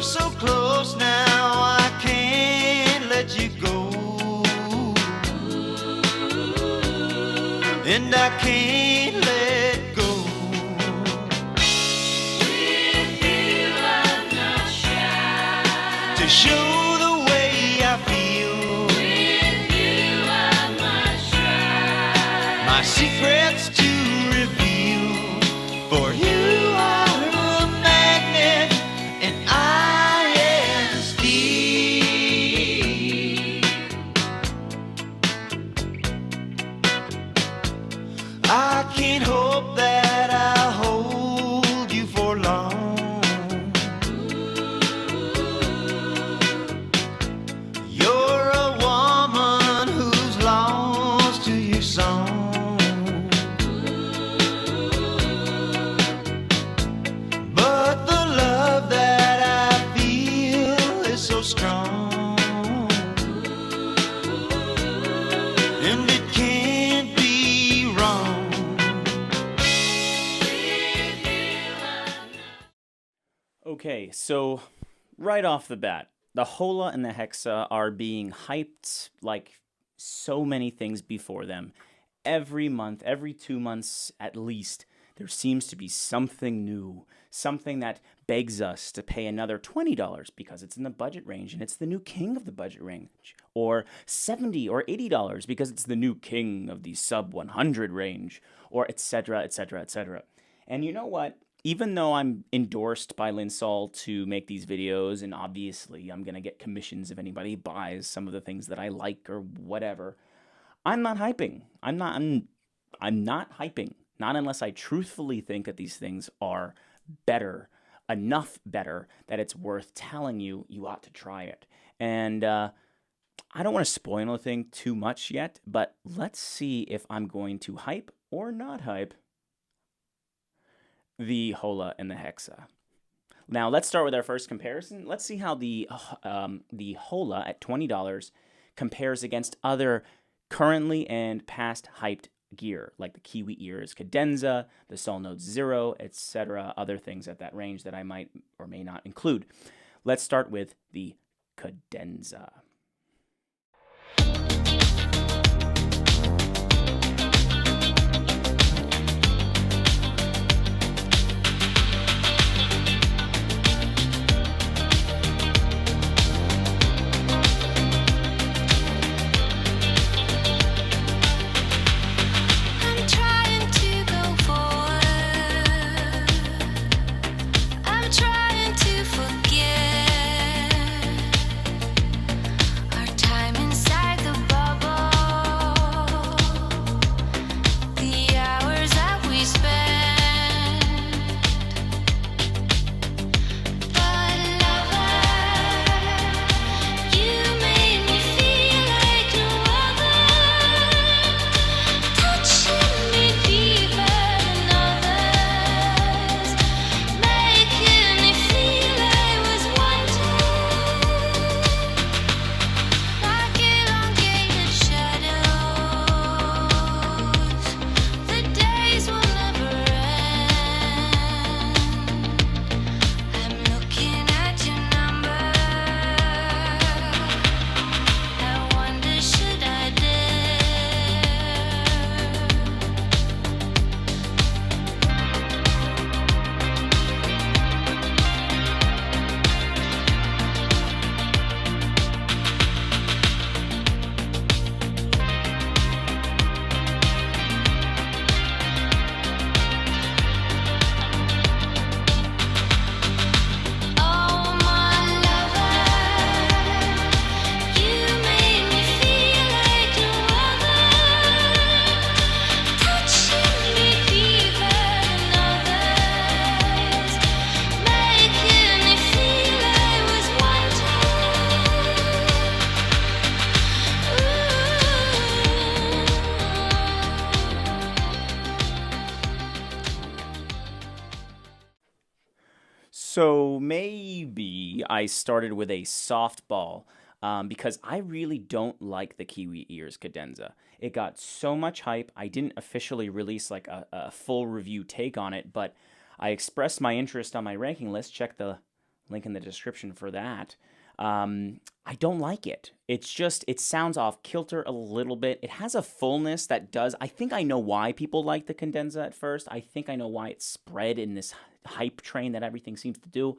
So close now, I can't let you go, and I can't let go. With you, I'm not shy to show the way I feel. With you, I'm not shy my secrets to reveal. For you are a magnet, and I am steel. I can't hope that I'll hold you for long. You're a woman who's lost to your song, but the love that I feel is so strong, and it can't be wrong. Okay, so right off the bat, the Hola and the Hexa are being hyped like so many things before them. Every month, every 2 months at least, there seems to be something new, something that begs us to pay another $20 because it's in the budget range and it's the new king of the budget range, or $70 or $80 because it's the new king of the sub 100 range, or etc., etc., etc. And you know what? Even though I'm endorsed by Linsol to make these videos, and obviously I'm going to get commissions if anybody buys some of the things that I like or whatever, I'm not hyping. I'm not hyping. Not unless I truthfully think that these things are better, enough better, that it's worth telling you ought to try it. And I don't want to spoil anything too much yet, but let's see if I'm going to hype or not hype the Hola and the Hexa. Now let's start with our first comparison. Let's see how the Hola at $20 compares against other currently and past hyped gear, like the Kiwi Ears Cadenza, the Sol Note Zero, etc., other things at that range that I might or may not include. Let's start with the Cadenza. Our time inside the box. So maybe I started with a softball because I really don't like the Kiwi Ears cadenza. It got so much hype. I didn't officially release like a full review take on it, but I expressed my interest on my ranking list. Check the link in the description for that. I don't like it. It's just, it sounds off kilter a little bit. It has a fullness that does, I think I know why people like the cadenza at first. I think I know why it spread in this hype train that everything seems to do.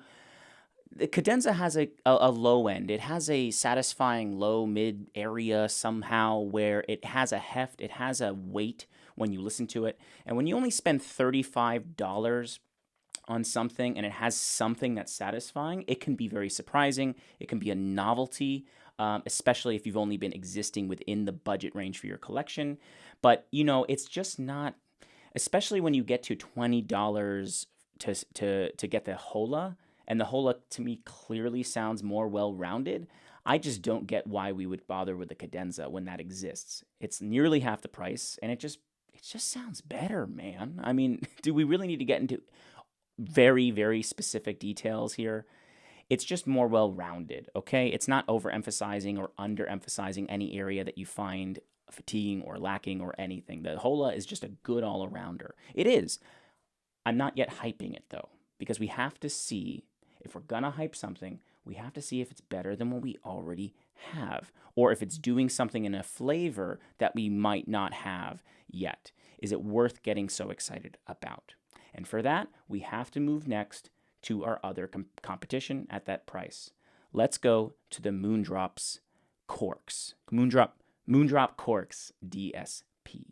The cadenza has a low end. It has a satisfying low mid area somehow where it has a heft, it has a weight when you listen to it. And when you only spend $35 on something and it has something that's satisfying, it can be very surprising. It can be a novelty, especially if you've only been existing within the budget range for your collection. But, you know, it's just not, especially when you get to $20 to get the Hola, and the Hola to me clearly sounds more well-rounded. I just don't get why we would bother with the cadenza when that exists. It's nearly half the price, and it just sounds better, man. I mean, do we really need to get into very, very specific details here? It's just more well-rounded, okay? It's not overemphasizing or underemphasizing any area that you find fatiguing or lacking or anything. The Hola is just a good all-arounder. It is. I'm not yet hyping it, though, because we have to see, if we're gonna hype something, we have to see if it's better than what we already have, or if it's doing something in a flavor that we might not have yet. Is it worth getting so excited about? And for that, we have to move next to our other competition at that price. Let's go to the Moondrops Corks. Moondrop Corks DSP.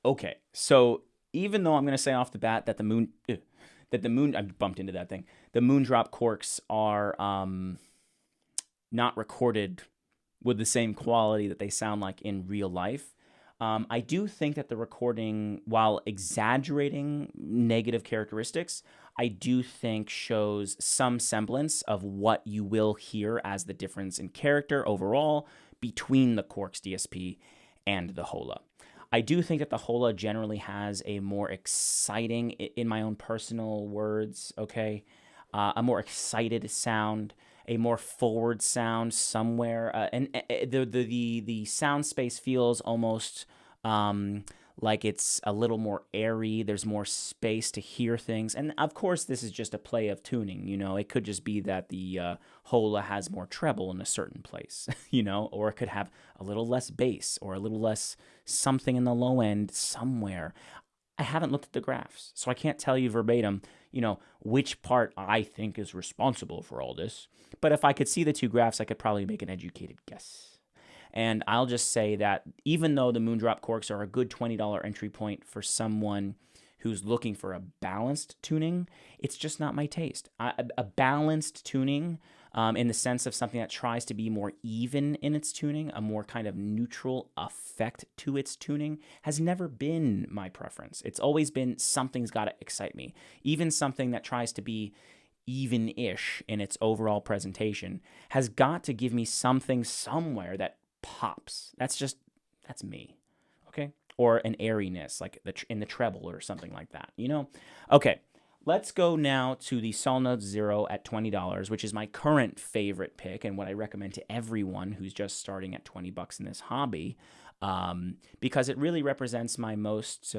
Okay, so even though I'm going to say off the bat that I bumped into that thing. The Moondrop Corks are not recorded with the same quality that they sound like in real life. I do think that the recording, while exaggerating negative characteristics, I do think shows some semblance of what you will hear as the difference in character overall between the Corks DSP and the Hola. I do think that the Hola generally has a more exciting, in my own personal words, okay, a more excited sound, a more forward sound somewhere, and the sound space feels almost like it's a little more airy. There's more space to hear things, and of course, this is just a play of tuning. You know, it could just be that the Hola has more treble in a certain place, you know, or it could have a little less bass or a little less something in the low end somewhere. I haven't looked at the graphs, so I can't tell you verbatim, you know, which part I think is responsible for all this. But if I could see the two graphs, I could probably make an educated guess. And I'll just say that even though the Moondrop Corks are a good $20 entry point for someone who's looking for a balanced tuning, it's just not my taste. A balanced tuning, in the sense of something that tries to be more even in its tuning, a more kind of neutral effect to its tuning, has never been my preference. It's always been something's got to excite me. Even something that tries to be even-ish in its overall presentation has got to give me something somewhere that pops. That's me, okay? Or an airiness, like in the treble or something like that, you know? Okay, Let's go now to the Sol Notes Zero at $20, which is my current favorite pick and what I recommend to everyone who's just starting at $20 in this hobby, because it really represents my most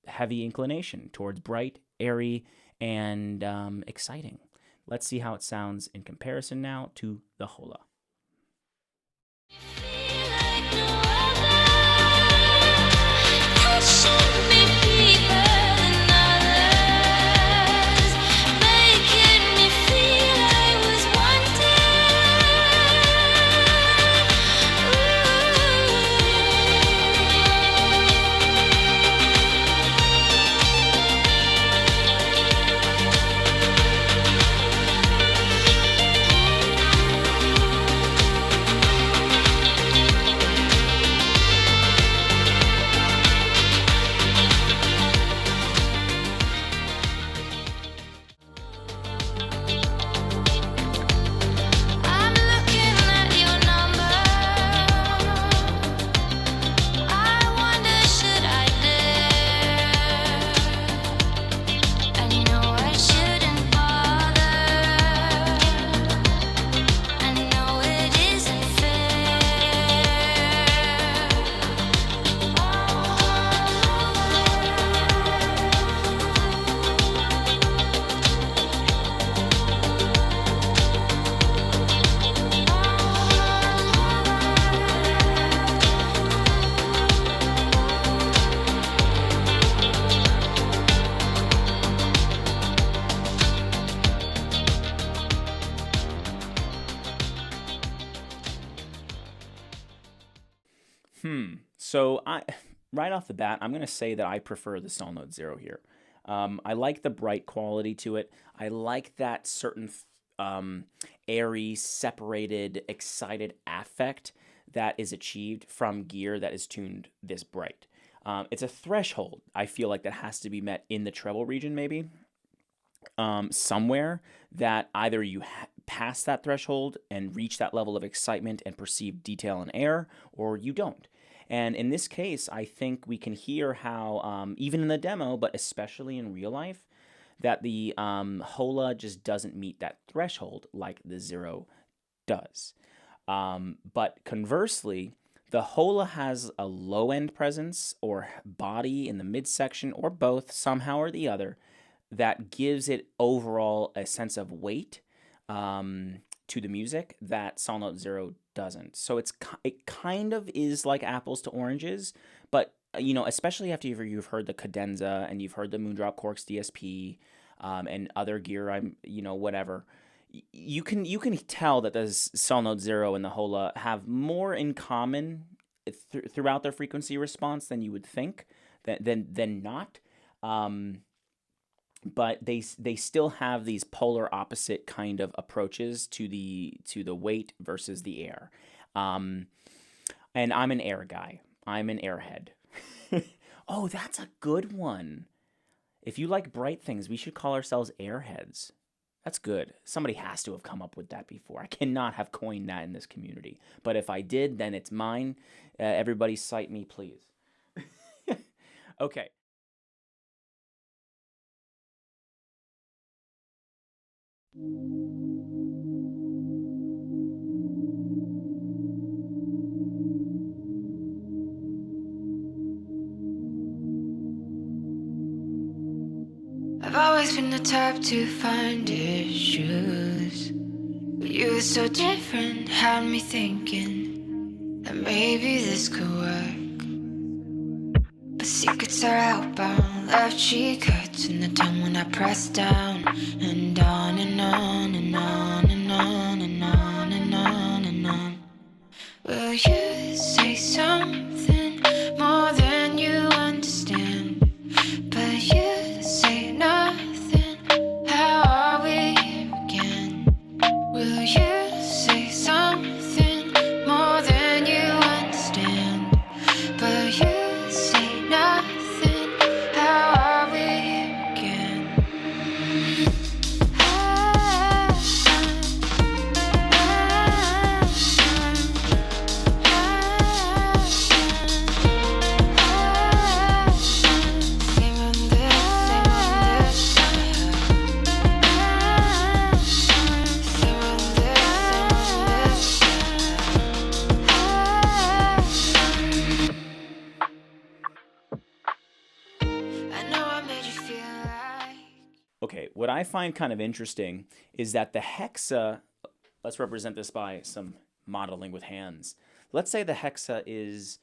heavy inclination towards bright, airy, and exciting. Let's see how it sounds in comparison now to the Hola. So right off the bat, I'm going to say that I prefer the Sol Note Zero here. I like the bright quality to it. I like that certain airy, separated, excited affect that is achieved from gear that is tuned this bright. It's a threshold, I feel like, that has to be met in the treble region, maybe, somewhere, that either you pass that threshold and reach that level of excitement and perceive detail and air, or you don't. And in this case, I think we can hear how, even in the demo, but especially in real life, that the Hola just doesn't meet that threshold like the Zero does. But conversely, the Hola has a low-end presence or body in the midsection, or both, somehow or the other, that gives it overall a sense of weight to the music that Sol Note Zero doesn't. So it kind of is like apples to oranges, but especially after you've heard the cadenza and you've heard the Moondrop Corks DSP and other gear, whatever. You can tell that the Sol Note Zero and the Hola have more in common throughout their frequency response than you would think, than not. But they still have these polar opposite kind of approaches to the weight versus the air. And I'm an air guy. I'm an airhead. Oh, that's a good one. If you like bright things, we should call ourselves airheads. That's good. Somebody has to have come up with that before. I cannot have coined that in this community. But if I did, then it's mine. Everybody cite me, please. Okay. I've always been the type to find issues, but you were so different, had me thinking that maybe this could work. But secrets are outbound, left cheek hurts in the tongue when I press down, and on and on and on and on and on and on and on. Will you say something more than you understand? But you say nothing. How are we here again? Will you say something more than you understand? But you say nothing. How are we here again? what I find kind of interesting is that the hexa, let's represent this by some modeling with hands. Let's say the hexa is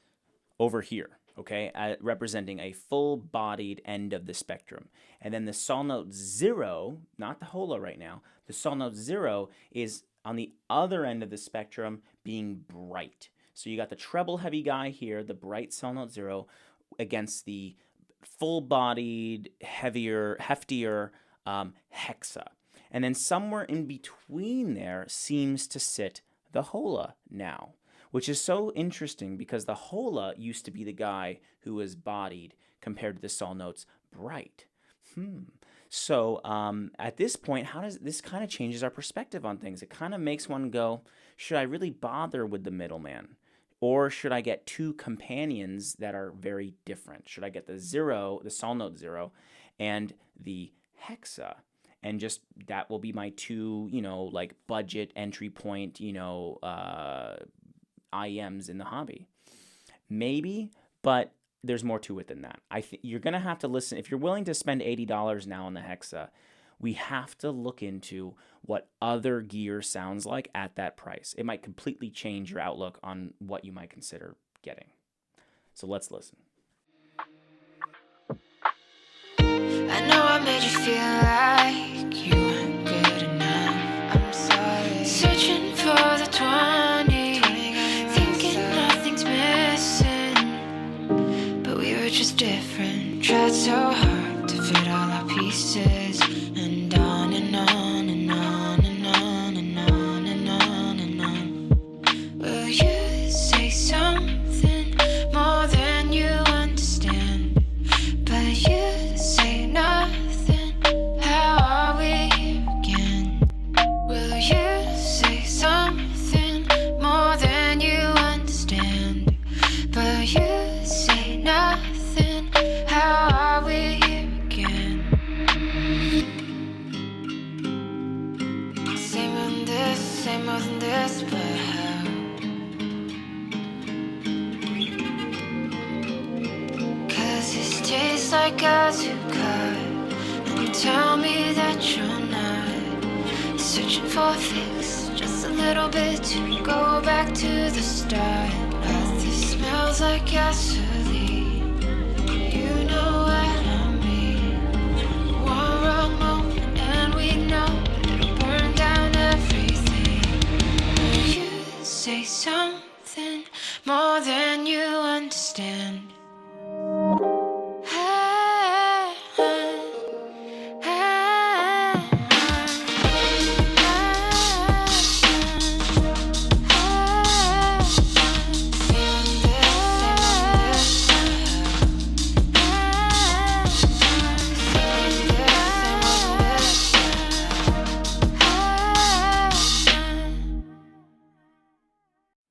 over here, okay, representing a full-bodied end of the spectrum. And then the sol note 0, not the hola right now, the sol note 0 is on the other end of the spectrum being bright. So you got the treble-heavy guy here, the bright sol note 0, against the full-bodied, heftier hexa. And then somewhere in between there seems to sit the hola now, which is so interesting because the hola used to be the guy who was bodied compared to the sol notes bright. So at this point, how does this kind of changes our perspective on things? It kind of makes one go, should I really bother with the middleman? Or should I get two companions that are very different? Should I get the sol note 0, and the hexa? And just that will be my two, like budget entry point, IEMs in the hobby. Maybe, but there's more to it than that. I think you're going to have to listen. If you're willing to spend $80 now on the hexa, we have to look into what other gear sounds like at that price. It might completely change your outlook on what you might consider getting. So let's listen. I know I made you feel like you weren't good enough. I'm sorry. Searching for the 20, thinking nothing's missing. But we were just different. Tried so hard to fit all our pieces. And on and on and on and on and on and on and on. Will you say something more than you understand? But you say nothing. How are we here again? Will you say something more than you understand? But you say nothing. How are we here again? Same more than this, but how? 'Cause this tastes like guys who cut and tell me that you're not searching for a fix, just a little bit to go back to the start. But this smells like gasoline, you know what I mean. One wrong moment and we know it'll burn down everything. Will you say something more than you understand?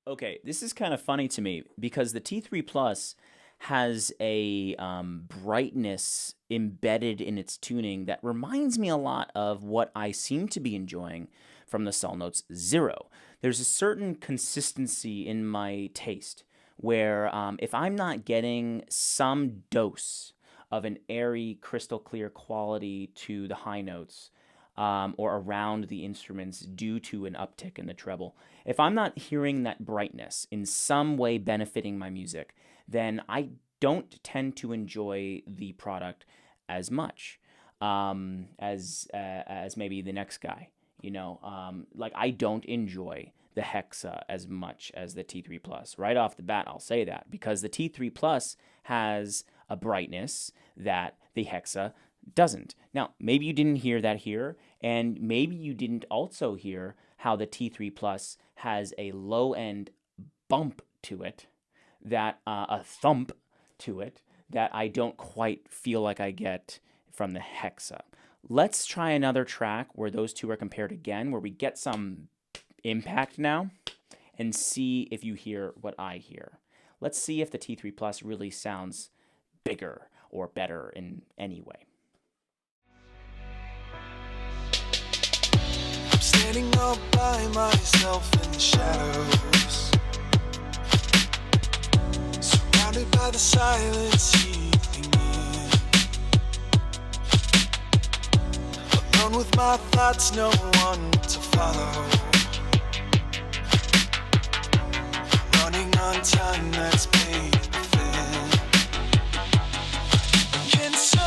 Okay, this is kind of funny to me because the T3 Plus has a brightness embedded in its tuning that reminds me a lot of what I seem to be enjoying from the sol notes 0. There's a certain consistency in my taste where if I'm not getting some dose of an airy, crystal clear quality to the high notes, or around the instruments due to an uptick in the treble, if I'm not hearing that brightness in some way benefiting my music, then I don't tend to enjoy the product as much as maybe the next guy. Like I don't enjoy the Hexa as much as the T3 Plus. Right off the bat, I'll say that because the T3 Plus has a brightness that the Hexa doesn't. Now, maybe you didn't hear that here, and maybe you didn't also hear how the T3 Plus has a low-end bump to it, that a thump to it, that I don't quite feel like I get from the Hexa. Let's try another track where those two are compared again, where we get some impact now, and see if you hear what I hear. Let's see if the T3 Plus really sounds bigger or better in any way. Standing all by myself in the shadows, surrounded by the silence seeping in. But Alone with my thoughts, no one to follow. Running on time that's paid the fare. Can someone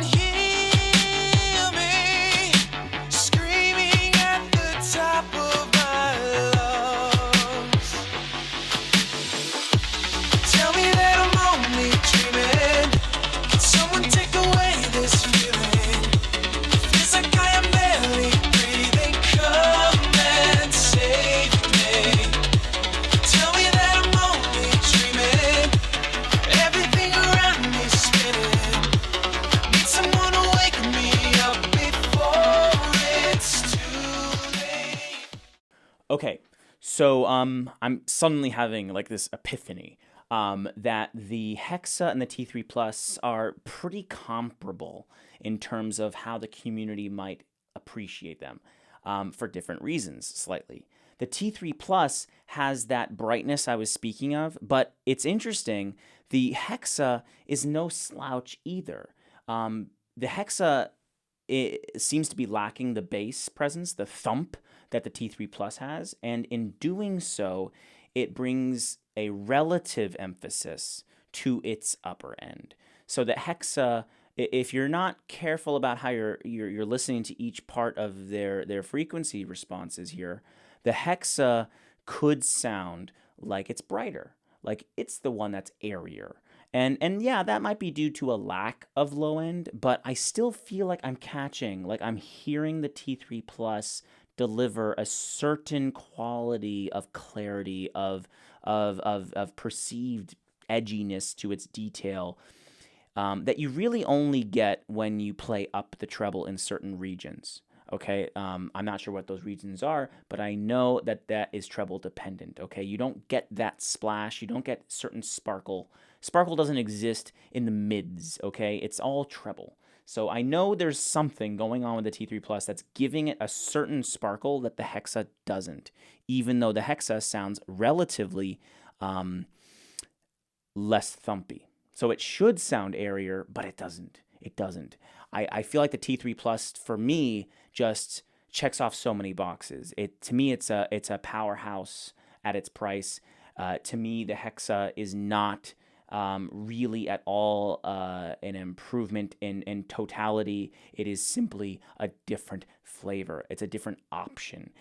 hear me screaming at the top of my lungs? Tell me that I'm only dreaming. Can someone take away this feeling? Feels like I am barely breathing. Come and save me. Tell me that I'm only dreaming. Everything around me spinning. Need someone to wake me up before it's too late. Okay, so I'm suddenly having like this epiphany that the Hexa and the T3 Plus are pretty comparable in terms of how the community might appreciate them for different reasons, slightly. The T3 Plus has that brightness I was speaking of, but it's interesting, the Hexa is no slouch either. The Hexa seems to be lacking the bass presence, the thump that the T3 Plus has, and in doing so, it brings a relative emphasis to its upper end. So the Hexa, if you're not careful about how you're listening to each part of their frequency responses here, the Hexa could sound like it's brighter, like it's the one that's airier. And yeah, that might be due to a lack of low end, but I still feel like I'm catching, like I'm hearing the T3 Plus deliver a certain quality of clarity, of perceived edginess to its detail that you really only get when you play up the treble in certain regions. Okay, I'm not sure what those regions are, but I know that that is treble dependent. Okay, you don't get that splash, you don't get certain sparkle. Sparkle doesn't exist in the mids. Okay, it's all treble. So I know there's something going on with the T3 Plus that's giving it a certain sparkle that the Hexa doesn't, even though the Hexa sounds relatively less thumpy. So it should sound airier, but it doesn't. It doesn't. I feel like the T3 Plus for me just checks off so many boxes. To me it's a powerhouse at its price. To me the Hexa is not really at all an improvement in totality. It is simply a different flavor. It's a different option.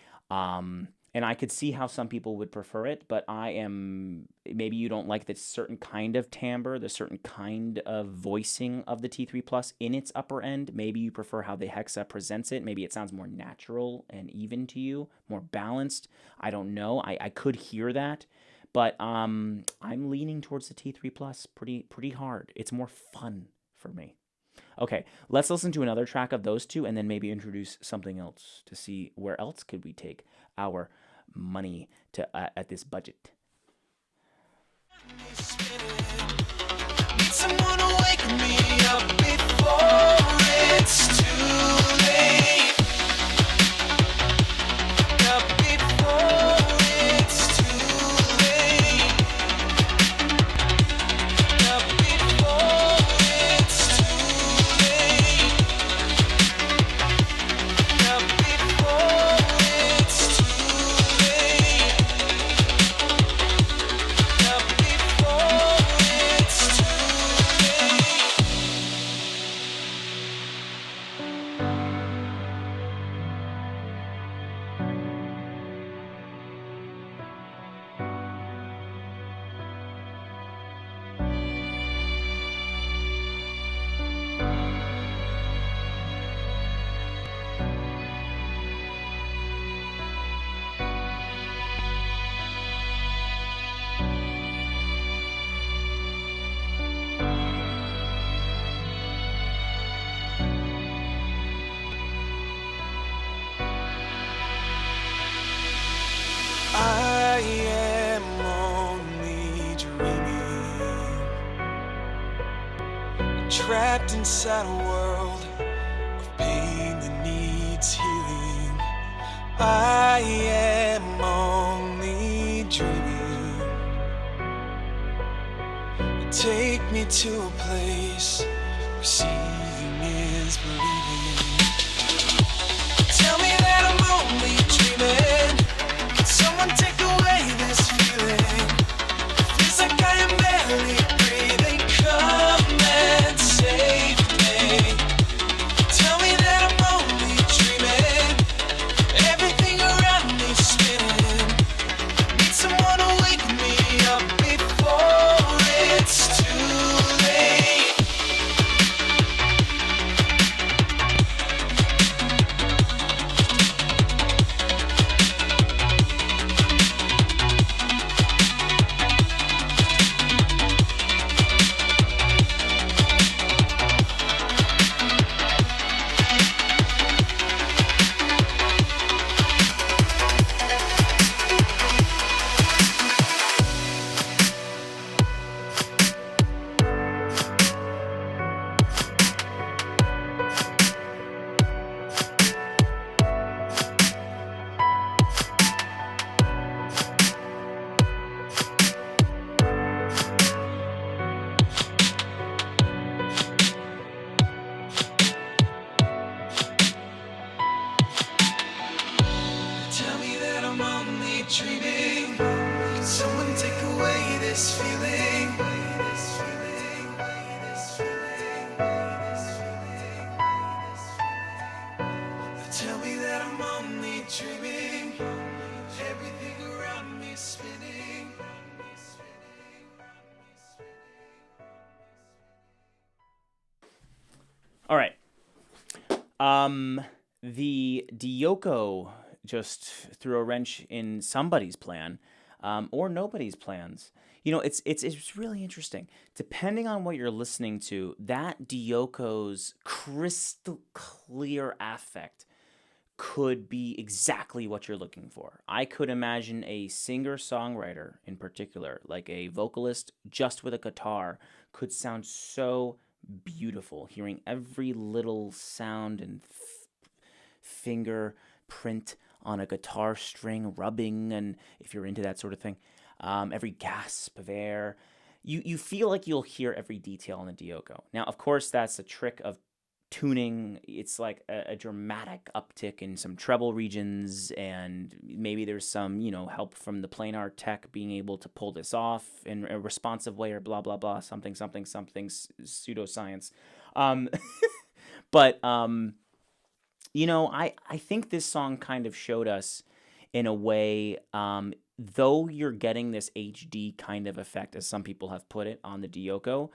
And I could see how some people would prefer it, but maybe you don't like the certain kind of timbre, the certain kind of voicing of the T3 Plus in its upper end. Maybe you prefer how the Hexa presents it. Maybe it sounds more natural and even to you, more balanced. I don't know. I could hear that. But I'm leaning towards the T3 Plus pretty hard. It's more fun for me. Okay, let's listen to another track of those two and then maybe introduce something else to see where else could we take our money to at this budget. Need someone to wake me up before it's too late. Up before it's too late. Up before it's too late. Up before it's too late. Up before it's too I am only dreaming, trapped inside a world of pain that needs healing. I am only dreaming. Take me to a place where seeing is believing. Tell me that I'm only dreaming. Can someone take away this feeling? Feels like I am barely breathing. Come and save me. Tell me that I'm only dreaming. Everything around me spinning. Need someone to wake me up before it's too late. Tell me that I'm only dreaming. Can someone take away this feeling? Tell me that I'm only dreaming. Everything around me spinning. All right. The Dioko just threw a wrench in somebody's plan, or nobody's plans. You know, it's really interesting. Depending on what you're listening to, that Dioko's crystal clear affect could be exactly what you're looking for. I could imagine a singer-songwriter in particular, like a vocalist just with a guitar, could sound so beautiful, hearing every little sound and finger print on a guitar string rubbing, and if you're into that sort of thing, every gasp of air. You feel like you'll hear every detail in the Dioko. Now, of course, that's a trick of tuning. It's like a dramatic uptick in some treble regions, and maybe there's some, help from the planar tech being able to pull this off in a responsive way, or blah, blah, blah, something, pseudoscience. But, I think this song kind of showed us in a way, though you're getting this HD kind of effect, as some people have put it, on the Dioko,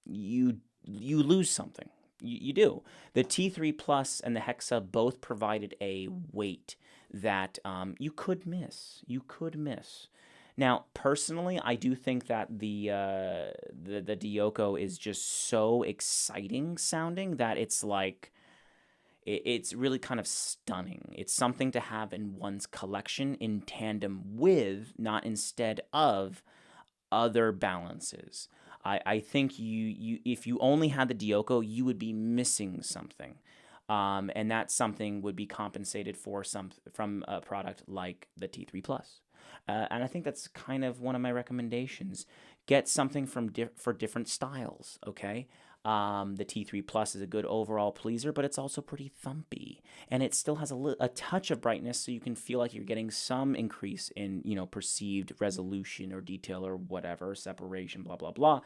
you lose something. You do. The T3 Plus and the Hexa both provided a weight that you could miss. Now, personally, I do think that the Dioko is just so exciting sounding that it's like it's really kind of stunning. It's something to have in one's collection in tandem with, not instead of, other balances. I think you if you only had the Dioko, you would be missing something, and that something would be compensated for from a product like the T3 Plus, and I think that's kind of one of my recommendations. Get something for different styles. Okay. The T3 Plus is a good overall pleaser, but it's also pretty thumpy, and it still has a touch of brightness, so you can feel like you're getting some increase in, perceived resolution or detail or whatever, separation, blah, blah, blah.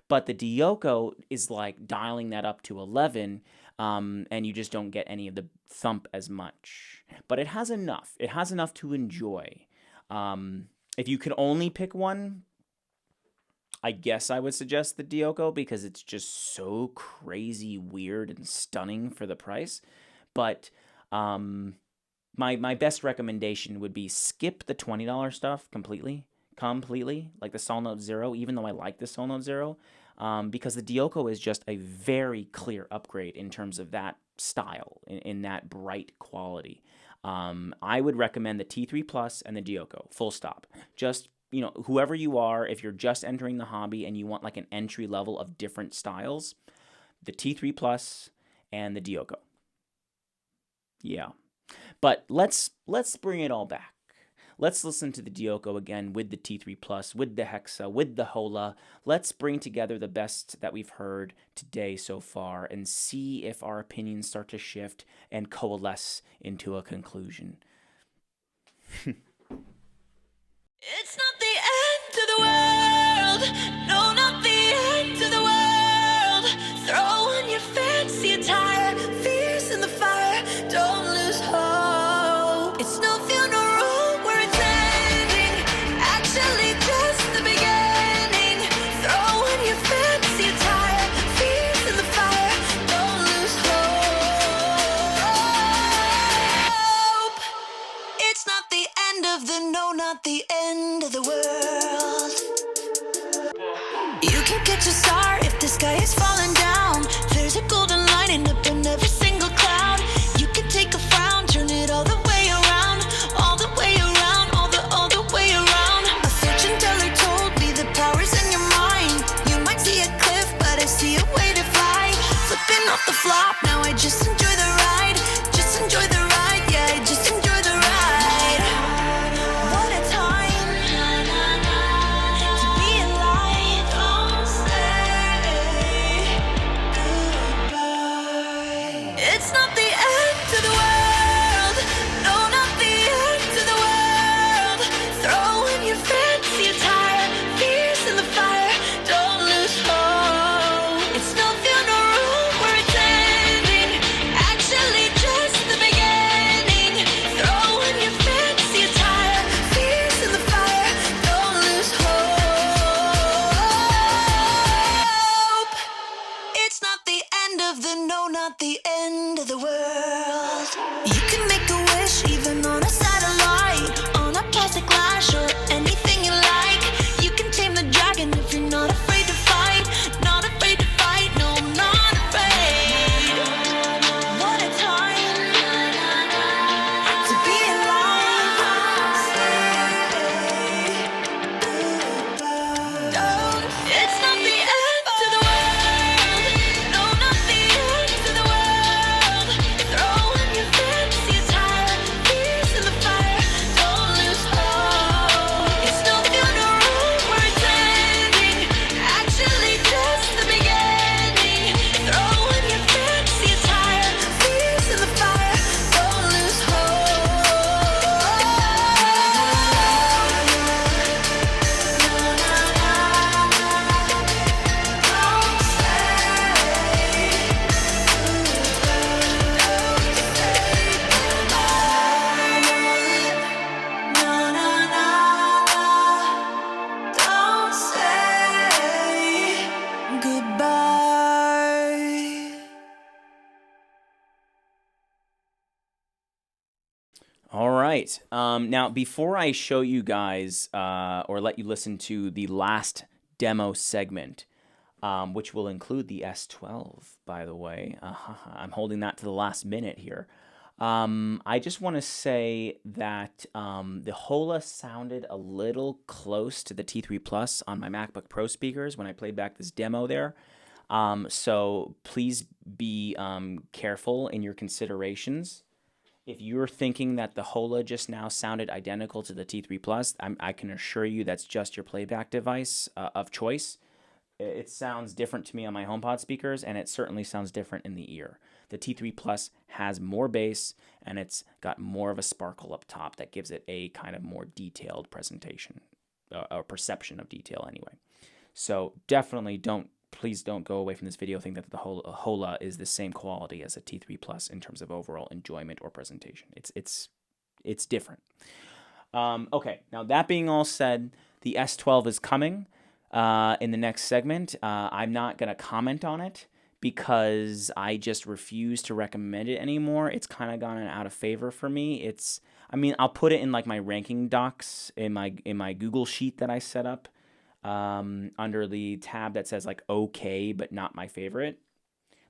But the Dioko is like dialing that up to 11, and you just don't get any of the thump as much. But it has enough. It has enough to enjoy. If you could only pick one, I guess I would suggest the Dioko because it's just so crazy weird and stunning for the price. But my best recommendation would be skip the $20 stuff completely, like the Sol Note Zero, even though I like the Sol Note Zero, because the Dioko is just a very clear upgrade in terms of that style, in that bright quality. I would recommend the T3 Plus and the Dioko, full stop. Just whoever you are, if you're just entering the hobby and you want like an entry level of different styles, the T3 Plus and the Dioko. Yeah. But let's bring it all back. let's listen to the Dioko again with the T3 Plus, with the Hexa, with the Hola. Let's bring together the best that we've heard today so far and see if our opinions start to shift and coalesce into a conclusion. It's not the end of the world. No, not the end of the world. Throw on your fancy attire, fears in the fire. Don't lose hope. It's no funeral where it's ending. Actually, just the beginning. Throw on your fancy attire, fears in the fire. Don't lose hope. It's not the end of the no, not the end of the world. You can catch a star if the sky is falling down. There's a golden lining up in every single cloud. You can take a frown, turn it all the way around, all the way around, all the way around. A fortune teller told me the power's in your mind. You might see a cliff, but I see a way to fly. Flipping off the flop, now I just enjoy the ride. Just enjoy the ride, yeah, I just enjoy the ride. What a time to be alive. Don't say goodbye. It's not the end of the world. No, not the end of the world. Throw in your fancy attire, fears in the fire. Don't lose hope. It's no funeral where it's ending. Actually, just the beginning. Throw in your fancy attire, fears in the fire. Don't lose hope. It's not the end of the no, not the end of the world. You can make a wish even on a satellite, on a plastic lash or anything you like. You can tame the dragon if you're not afraid to fight. Not afraid to fight, no, I'm not afraid. What a time to be alive. Don't. It's not the end of the world. No, not the end of the world. Throw in your fancy attire, fears in the fire. Don't lose hope. It's no funeral where it's ending. Actually, just the beginning. Throw in your fancy attire, fears in the fire. Don't lose Don't say goodbye. All right. Now, before I show you guys or let you listen to the last demo segment, which will include the S12, by the way, I'm holding that to the last minute here. I just want to say that the Hola sounded a little close to the T3 Plus on my MacBook Pro speakers when I played back this demo there. So please be careful in your considerations. If you're thinking that the Hola just now sounded identical to the T3 Plus, I can assure you that's just your playback device of choice. It sounds different to me on my HomePod speakers, and it certainly sounds different in the ear. The T3 Plus has more bass, and it's got more of a sparkle up top that gives it a kind of more detailed presentation, or perception of detail anyway. So definitely please don't go away from this video thinking that the Hola is the same quality as a T3 Plus in terms of overall enjoyment or presentation. It's different. Okay, now that being all said, the S12 is coming in the next segment. I'm not going to comment on it because I just refuse to recommend it anymore. It's kind of gone out of favor for me. I'll put it in like my ranking docs in my Google sheet that I set up under the tab that says like okay but not my favorite.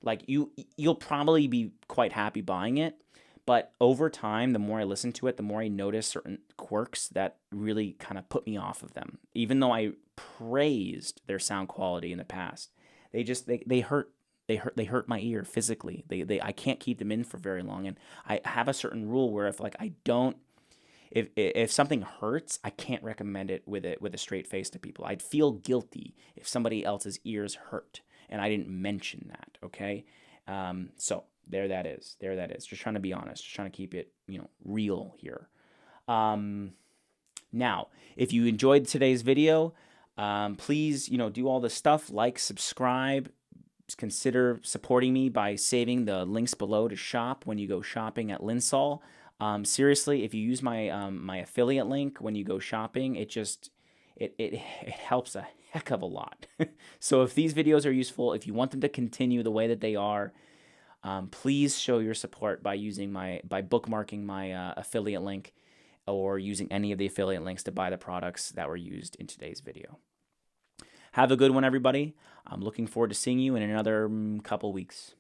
Like you'll probably be quite happy buying it, but over time the more I listen to it, the more I notice certain quirks that really kind of put me off of them. Even though I praised their sound quality in the past, they hurt my ear physically. I can't keep them in for very long, and I have a certain rule where if like if something hurts, I can't recommend it with a straight face to people. I'd feel guilty if somebody else's ears hurt and I didn't mention that. Okay, so there that is. There that is. Just trying to be honest. Just trying to keep it real here. Now, if you enjoyed today's video, please do all the stuff like, subscribe. Consider supporting me by saving the links below to shop when you go shopping at Linsol. Seriously, if you use my my affiliate link when you go shopping, it helps a heck of a lot. So if these videos are useful, if you want them to continue the way that they are, please show your support by bookmarking my affiliate link, or using any of the affiliate links to buy the products that were used in today's video. Have a good one, everybody. I'm looking forward to seeing you in another couple weeks.